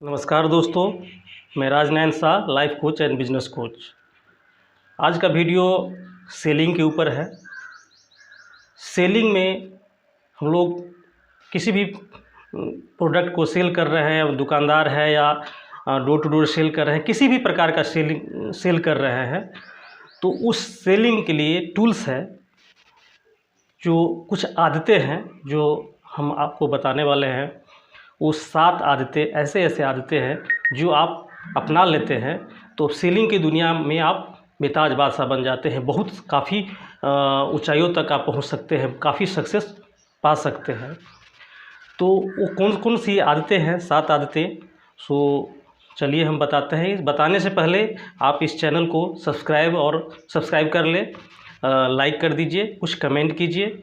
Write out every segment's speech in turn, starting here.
नमस्कार दोस्तों, मैं Rajnain Shah, life coach and business coach. आज का वीडियो सेलिंग के ऊपर है। सेलिंग में हम लोग किसी भी प्रोडक्ट को सेल कर रहे हैं, दुकानदार है या डोर टू डोर सेल कर रहे हैं, किसी भी प्रकार का सेल कर रहे हैं, तो उस सेलिंग के लिए टूल्स है, जो कुछ आदतें हैं जो हम आपको बताने वाले हैं। वो 7 आदतें ऐसे आदतें हैं जो आप अपना लेते हैं तो सेलिंग की दुनिया में आप बेताज बादशाह बन जाते हैं। काफ़ी ऊंचाइयों तक आप पहुंच सकते हैं, काफ़ी सक्सेस पा सकते हैं। तो वो कौन कौन सी आदतें हैं, 7 आदतें। सो चलिए हम बताते हैं। बताने से पहले आप इस चैनल को सब्सक्राइब कर लें, लाइक कर दीजिए, कुछ कमेंट कीजिए।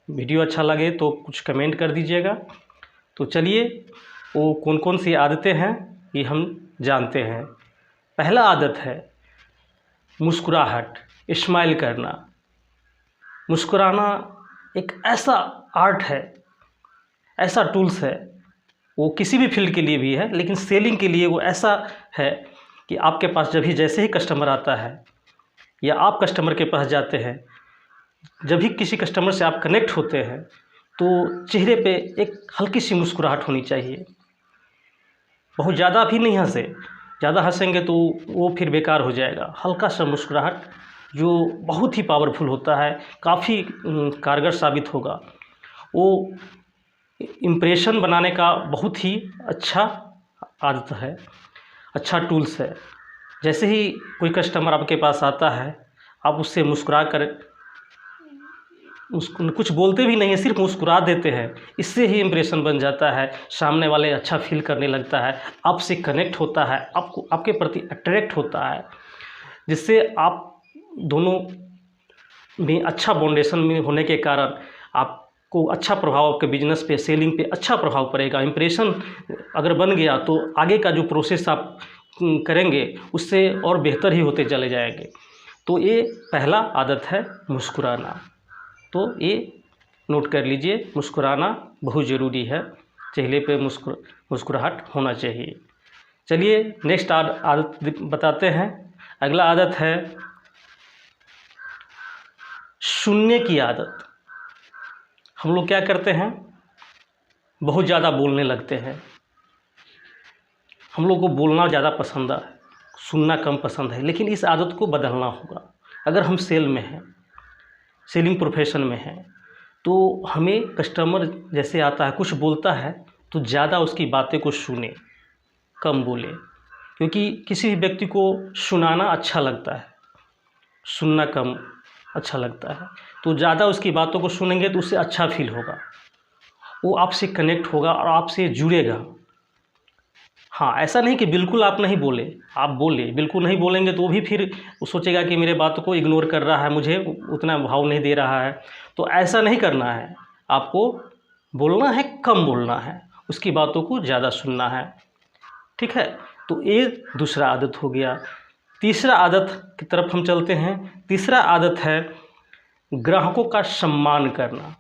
वीडियो अच्छा लगे तो कुछ कमेंट कर दीजिएगा। तो चलिए वो कौन कौन सी आदतें हैं ये हम जानते हैं। पहला आदत है मुस्कुराहट, स्माइल करना। मुस्कुराना एक ऐसा आर्ट है, ऐसा टूल्स है, वो किसी भी फील्ड के लिए भी है, लेकिन सेलिंग के लिए वो ऐसा है कि आपके पास जैसे ही कस्टमर आता है या आप कस्टमर के पास जाते हैं, जब भी किसी कस्टमर से आप कनेक्ट होते हैं तो चेहरे पे एक हल्की सी मुस्कुराहट होनी चाहिए। बहुत ज़्यादा भी नहीं हंसे, ज़्यादा हंसेंगे तो वो फिर बेकार हो जाएगा। हल्का सा मुस्कुराहट जो बहुत ही पावरफुल होता है, काफ़ी कारगर साबित होगा। वो इम्प्रेशन बनाने का बहुत ही अच्छा आदत है, अच्छा टूल्स है। जैसे ही कोई कस्टमर आपके पास आता है, आप उससे मुस्कुरा कर उसको कुछ बोलते भी नहीं है, सिर्फ मुस्कुरा देते हैं, इससे ही इम्प्रेशन बन जाता है। सामने वाले अच्छा फील करने लगता है, आपसे कनेक्ट होता है, आपके प्रति अट्रैक्ट होता है, जिससे आप दोनों में अच्छा बाउंडेशन में होने के कारण आपको अच्छा प्रभाव, आपके बिजनेस पे, सेलिंग पे अच्छा प्रभाव पड़ेगा। इम्प्रेशन अगर बन गया तो आगे का जो प्रोसेस आप करेंगे उससे और बेहतर ही होते चले जाएंगे। तो ये पहला आदत है मुस्कुराना। तो ये नोट कर लीजिए, मुस्कुराना बहुत ज़रूरी है, चेहरे पे मुस्कुराहट होना चाहिए। चलिए नेक्स्ट आदत बताते हैं। अगला आदत है सुनने की आदत। हम लोग क्या करते हैं, बहुत ज़्यादा बोलने लगते हैं। हम लोग को बोलना ज़्यादा पसंद है, सुनना कम पसंद है, लेकिन इस आदत को बदलना होगा। अगर हम सेल में हैं, सेलिंग प्रोफेशन में है, तो हमें कस्टमर जैसे आता है, कुछ बोलता है, तो ज़्यादा उसकी बातें को सुने, कम बोले। क्योंकि किसी भी व्यक्ति को सुनाना अच्छा लगता है, सुनना कम अच्छा लगता है। तो ज़्यादा उसकी बातों को सुनेंगे तो उससे अच्छा फील होगा, वो आपसे कनेक्ट होगा और आपसे जुड़ेगा। हाँ, ऐसा नहीं कि बिल्कुल आप नहीं बोले, आप बोले। बिल्कुल नहीं बोलेंगे तो वो भी फिर वो सोचेगा कि मेरे बातों को इग्नोर कर रहा है, मुझे उतना भाव नहीं दे रहा है। तो ऐसा नहीं करना है, आपको बोलना है, कम बोलना है, उसकी बातों को ज़्यादा सुनना है। ठीक है, तो ये दूसरा आदत हो गया। तीसरा आदत की तरफ हम चलते हैं। तीसरा आदत है ग्राहकों का सम्मान करना।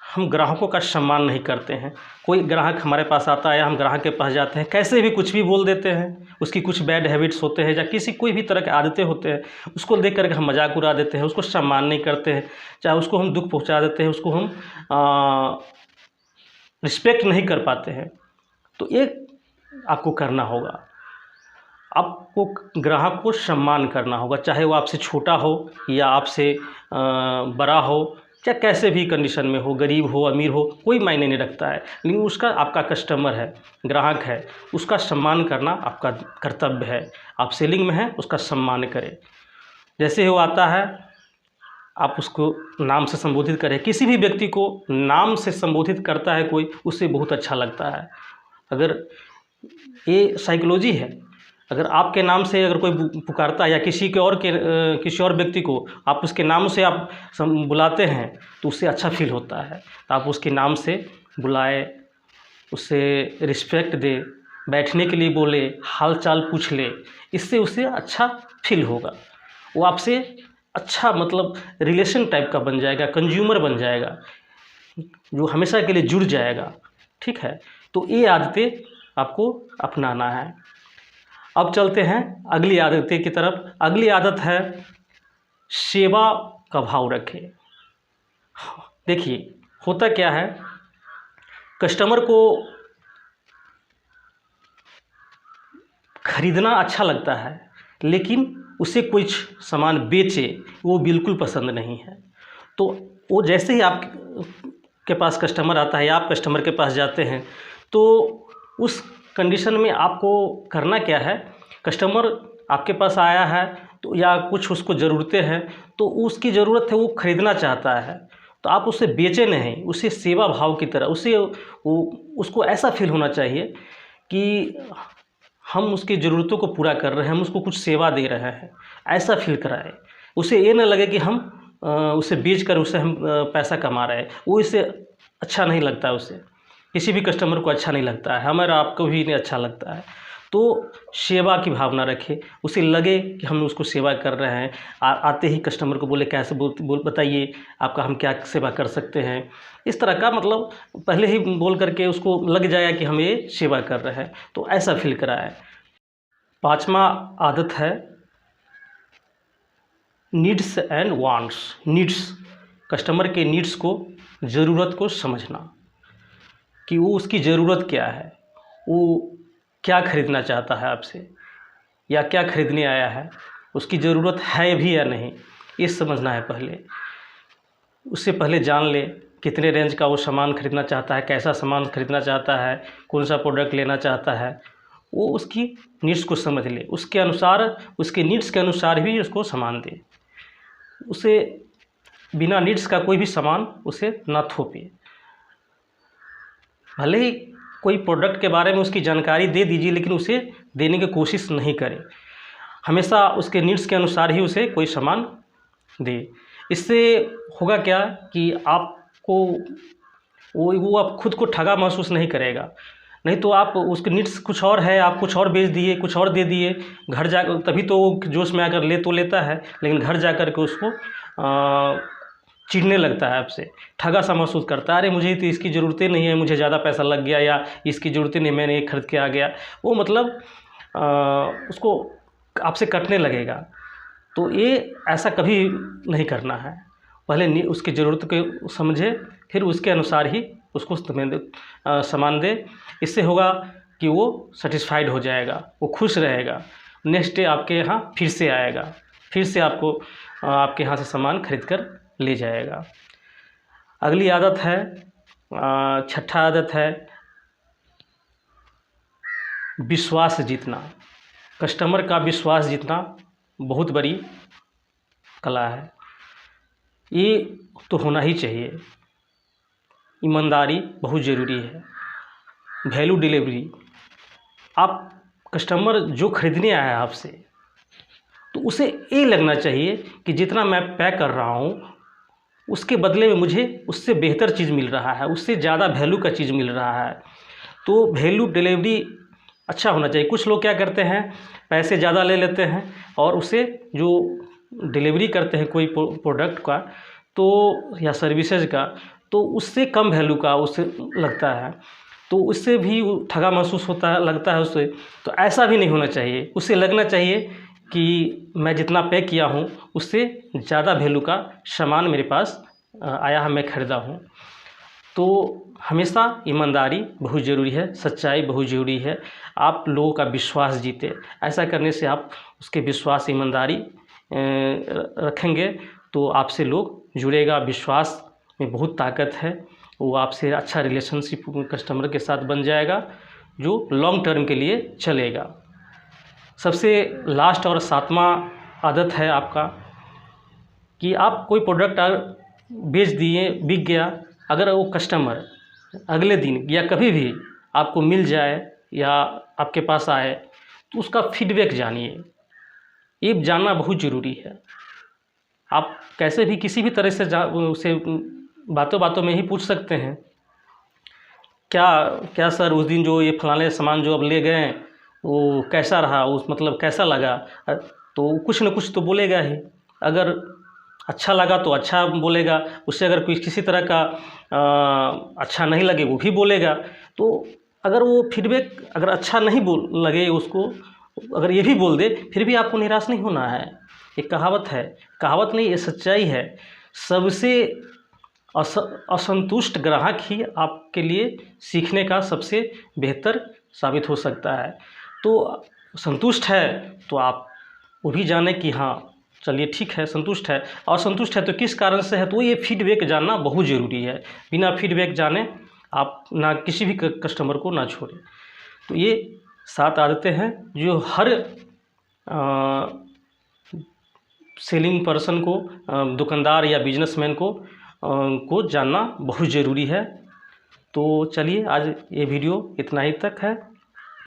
हम ग्राहकों का सम्मान नहीं करते हैं। कोई ग्राहक हमारे पास आता है या हम ग्राहक के पास जाते हैं, कैसे भी कुछ भी बोल देते हैं। उसकी कुछ बैड हैबिट्स होते हैं या कोई भी तरह के आदतें होते हैं, उसको देख करके हम मजाक उड़ा देते हैं, उसको सम्मान नहीं करते हैं, चाहे उसको हम दुख पहुंचा देते हैं, उसको हम रिस्पेक्ट नहीं कर पाते हैं। तो ये आपको करना होगा, आपको ग्राहक को सम्मान करना होगा, चाहे वो आपसे छोटा हो या आपसे बड़ा हो, चाहे कैसे भी कंडीशन में हो, गरीब हो अमीर हो, कोई मायने नहीं रखता है। लेकिन उसका आपका कस्टमर है, ग्राहक है, उसका सम्मान करना आपका कर्तव्य है। आप सेलिंग में हैं, उसका सम्मान करें। जैसे वो आता है, आप उसको नाम से संबोधित करें। किसी भी व्यक्ति को नाम से संबोधित करता है कोई, उससे बहुत अच्छा लगता है। अगर ये साइकोलॉजी है, अगर आपके नाम से अगर कोई पुकारता है या किसी और व्यक्ति को आप उसके नाम से आप बुलाते हैं तो उससे अच्छा फील होता है। तो आप उसके नाम से बुलाए, उससे रिस्पेक्ट दे, बैठने के लिए बोले, हाल चाल पूछ ले, इससे उससे अच्छा फील होगा। वो आपसे अच्छा मतलब रिलेशन टाइप का बन जाएगा, कंज्यूमर बन जाएगा, जो हमेशा के लिए जुड़ जाएगा। ठीक है, तो ये आदतें आपको अपनाना है। अब चलते हैं अगली आदत की तरफ। अगली आदत है सेवा का भाव रखें। देखिए होता क्या है, कस्टमर को खरीदना अच्छा लगता है, लेकिन उसे कुछ सामान बेचे वो बिल्कुल पसंद नहीं है। तो वो जैसे ही आप के पास कस्टमर आता है या आप कस्टमर के पास जाते हैं, तो उस कंडीशन में आपको करना क्या है, कस्टमर आपके पास आया है तो या कुछ उसको ज़रूरतें हैं, तो उसकी ज़रूरत है, वो ख़रीदना चाहता है, तो आप उसे बेचे नहीं, उसे सेवा भाव की तरह उसको ऐसा फील होना चाहिए कि हम उसकी ज़रूरतों को पूरा कर रहे हैं, हम उसको कुछ सेवा दे रहे हैं, ऐसा फील कराएं। उसे ये ना लगे कि हम उसे बेच कर उसे हम पैसा कमा रहे हैं, वो इसे अच्छा नहीं लगता है, उसे किसी भी कस्टमर को अच्छा नहीं लगता है, हमारा आपको भी नहीं अच्छा लगता है। तो सेवा की भावना रखें, उसे लगे कि हम उसको सेवा कर रहे हैं। आते ही कस्टमर को बोले कैसे बताइए आपका हम क्या सेवा कर सकते हैं, इस तरह का मतलब पहले ही बोल करके उसको लग जाएगा कि हम ये सेवा कर रहे हैं, तो ऐसा फील कराएं। 5वां आदत है needs and wants. Needs, customer के नीड्स को, ज़रूरत को समझना कि वो उसकी ज़रूरत क्या है, वो क्या खरीदना चाहता है आपसे या क्या खरीदने आया है, उसकी ज़रूरत है भी या नहीं, ये समझना है पहले। उससे पहले जान ले कितने रेंज का वो सामान खरीदना चाहता है, कैसा सामान खरीदना चाहता है, कौन सा प्रोडक्ट लेना चाहता है, वो उसकी नीड्स को समझ ले, उसके अनुसार, उसके नीड्स के अनुसार भी उसको सामान दे। उसे बिना नीड्स का कोई भी सामान उसे ना थोपे। भले ही कोई प्रोडक्ट के बारे में उसकी जानकारी दे दीजिए, लेकिन उसे देने की कोशिश नहीं करें, हमेशा उसके नीड्स के अनुसार ही उसे कोई सामान दे। इससे होगा क्या कि आपको वो आप खुद को ठगा महसूस नहीं करेगा। नहीं तो आप उसके नीड्स कुछ और है, आप कुछ और बेच दिए, कुछ और दे दिए, घर जा तभी तो वो जोश में आकर ले तो लेता है, लेकिन घर जा कर के उसको चिढ़ने लगता है आपसे, ठगा सा महसूस करता है, अरे मुझे तो इसकी ज़रूरतें नहीं है, मुझे ज़्यादा पैसा लग गया, या इसकी ज़रूरतें नहीं, मैंने ये खरीद के आ गया। वो मतलब उसको आपसे कटने लगेगा। तो ये ऐसा कभी नहीं करना है, पहले उसकी ज़रूरत को समझे, फिर उसके अनुसार ही उसको सामान दे। इससे होगा कि वो सेटिस्फाइड हो जाएगा, वो खुश रहेगा, नेक्स्ट डे आपके यहाँ फिर से आएगा, फिर से आपको आपके यहाँ से सामान खरीद कर ले जाएगा। अगली आदत है, 6ठा आदत है विश्वास जीतना। कस्टमर का विश्वास जीतना बहुत बड़ी कला है, ये तो होना ही चाहिए। ईमानदारी बहुत ज़रूरी है, वैल्यू डिलीवरी। आप कस्टमर जो खरीदने आया है आपसे, तो उसे ये लगना चाहिए कि जितना मैं पैक कर रहा हूँ उसके बदले में मुझे उससे बेहतर चीज़ मिल रहा है, उससे ज़्यादा वैल्यू का चीज़ मिल रहा है। तो वैल्यू डिलीवरी अच्छा होना चाहिए। कुछ लोग क्या करते हैं, पैसे ज़्यादा ले लेते हैं और उसे जो डिलीवरी करते हैं कोई प्रोडक्ट का तो या सर्विसेज का, तो उससे कम वैल्यू का उससे लगता है, तो उससे भी ठगा महसूस होता है, लगता है उससे। तो ऐसा भी नहीं होना चाहिए, उससे लगना चाहिए कि मैं जितना पे किया हूँ उससे ज़्यादा वैल्यू का सामान मेरे पास आया है, मैं ख़रीदा हूँ। तो हमेशा ईमानदारी बहुत ज़रूरी है, सच्चाई बहुत ज़रूरी है। आप लोगों का विश्वास जीते, ऐसा करने से आप उसके विश्वास, ईमानदारी रखेंगे तो आपसे लोग जुड़ेगा। विश्वास में बहुत ताकत है, वो आपसे अच्छा रिलेशनशिप कस्टमर के साथ बन जाएगा जो लॉन्ग टर्म के लिए चलेगा। सबसे लास्ट और 7वां आदत है आपका कि आप कोई प्रोडक्ट बेच दिए, बिक गया, अगर वो कस्टमर अगले दिन या कभी भी आपको मिल जाए या आपके पास आए तो उसका फीडबैक जानिए, ये जानना बहुत ज़रूरी है। आप कैसे भी किसी भी तरह से उसे बातों बातों में ही पूछ सकते हैं, क्या सर उस दिन जो ये फलाने सामान जो अब ले गए वो कैसा रहा, उस मतलब कैसा लगा, तो कुछ न कुछ तो बोलेगा ही। अगर अच्छा लगा तो अच्छा बोलेगा, उससे अगर किसी तरह का अच्छा नहीं लगे वो भी बोलेगा। तो अगर वो फीडबैक अगर अच्छा नहीं बोल लगे उसको, अगर ये भी बोल दे, फिर भी आपको निराश नहीं होना है। एक कहावत है, कहावत नहीं, ये सच्चाई है, सबसे असंतुष्ट ग्राहक ही आपके लिए सीखने का सबसे बेहतर साबित हो सकता है। तो संतुष्ट है तो आप वो भी जाने कि हाँ चलिए ठीक है, संतुष्ट है। और संतुष्ट है तो किस कारण से है, तो ये फीडबैक जानना बहुत ज़रूरी है। बिना फीडबैक जाने आप ना किसी भी कस्टमर को ना छोड़ें। तो ये 7 आदतें हैं जो हर सेलिंग पर्सन को, दुकानदार या बिजनेसमैन को जानना बहुत ज़रूरी है। तो चलिए आज ये वीडियो इतना ही तक है।